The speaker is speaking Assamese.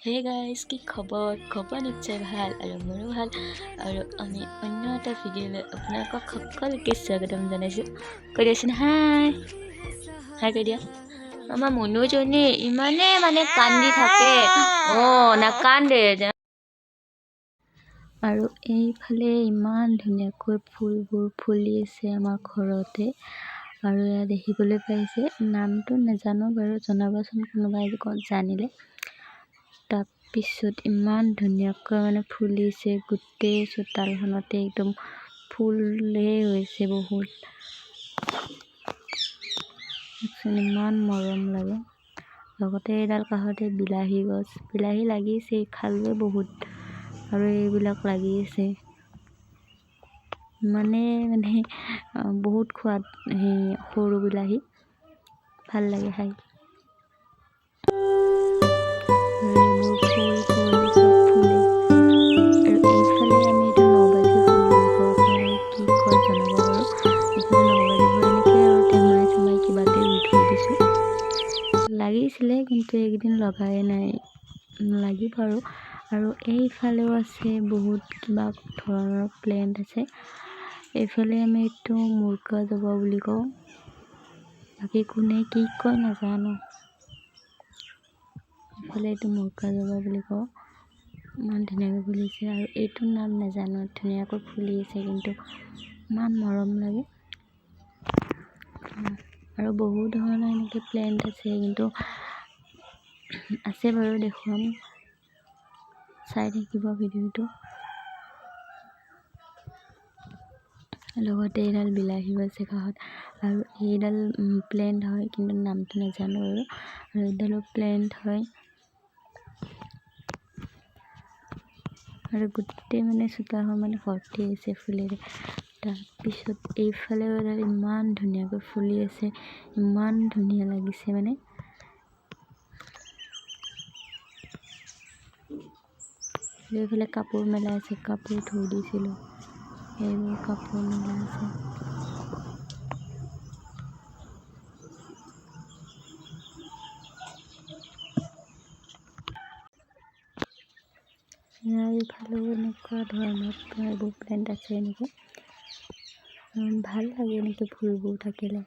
হে গাইজ, কি খবৰ? খবৰ নিশ্চয় ভাল আৰু মোৰো ভাল। আৰু আমি অন্য এটা ভিডিঅ'লৈ আপোনালোকক সকলোকে স্বাগতম জনাইছোঁ। কৈ দিয়াচোন হাই হাই কৈ দিয়া। আমাৰ মনুজনী ইমানে কান্দি থাকে, নাকান্দে। আৰু এইফালে ইমান ধুনীয়াকৈ ফুলবোৰ ফুলি আছে আমাৰ ঘৰতে। আৰু এয়া দেখিবলৈ পাইছে, নামটো নাজানো বাৰু, জনাবচোন কোনোবাই জানিলে। তাৰপিছত ইমান ধুনীয়াকৈ ফুলিছে, গোটেই চোতালখনতে একদম ফুলেই হৈছে বহুত। ইমান মৰম লাগে। লগতে এইডাল কাষতে বিলাহী গছ, বিলাহী লাগিছে, খালোৱে বহুত। আৰু এইবিলাক লাগি আছে বহুত সোৱাদ। সেই সৰু বিলাহী ভাল লাগে খাই। এইবোৰ ফুল চব ফুলে। আৰু এইফালে আমি এইটো নবাজি ফুল বুলি কওঁ, আপোনালোকে কি কয় জনাব বাৰু। এইফালে নবাজি ফুল এনেকৈ আৰু টেমাই চেমাই কিবাতে ৰুই থৈ দিছোঁ। লাগিছিলে কিন্তু এইকেইদিন লগাই নাই, লাগিব আৰু এইফালেও আছে বহুত কিবা ধৰণৰ প্লেণ্ট আছে। এইফালে আমি এইটো মুৰ্গা জবা বুলি কওঁ, বাকী কোনে কি কয় নাজানো। এইফালে এইটো মুৰ্গা জবা বুলি কওঁ, ইমান ধুনীয়াকৈ ফুলিছে। আৰু এইটোৰ নাম নাজানো, ধুনীয়াকৈ ফুলি আছে কিন্তু ইমান মৰম লাগে। আৰু বহু ধৰণৰ এনেকৈ প্লেণ্ট আছে, কিন্তু আছে বাৰু দেখুৱাম, চাই থাকিব ভিডিঅ'টো। লগতে এইডাল বিলাহী আছে কাষত, আৰু এইডাল প্লেণ্ট হয় কিন্তু নামটো নাজানো বাৰু। আৰু এইডালো প্লেণ্ট হয়। আৰু গোটেই চোতালখন ভৰ্তি হৈছে ফুলেৰে। তাৰপিছত এইফালেও এডাল ইমান ধুনীয়াকৈ ফুলি আছে, ইমান ধুনীয়া লাগিছে এইফালে কাপোৰ মেলা আছে, কাপোৰ ধুই দিছিলোঁ, এইবোৰ কাপোৰ মেলা আছে। এইফালেও এনেকুৱা ধৰণৰ এইবোৰ প্লেণ্ট আছে। এনেকৈ ভাল লাগে এনেকৈ ফুলবোৰ থাকিলে।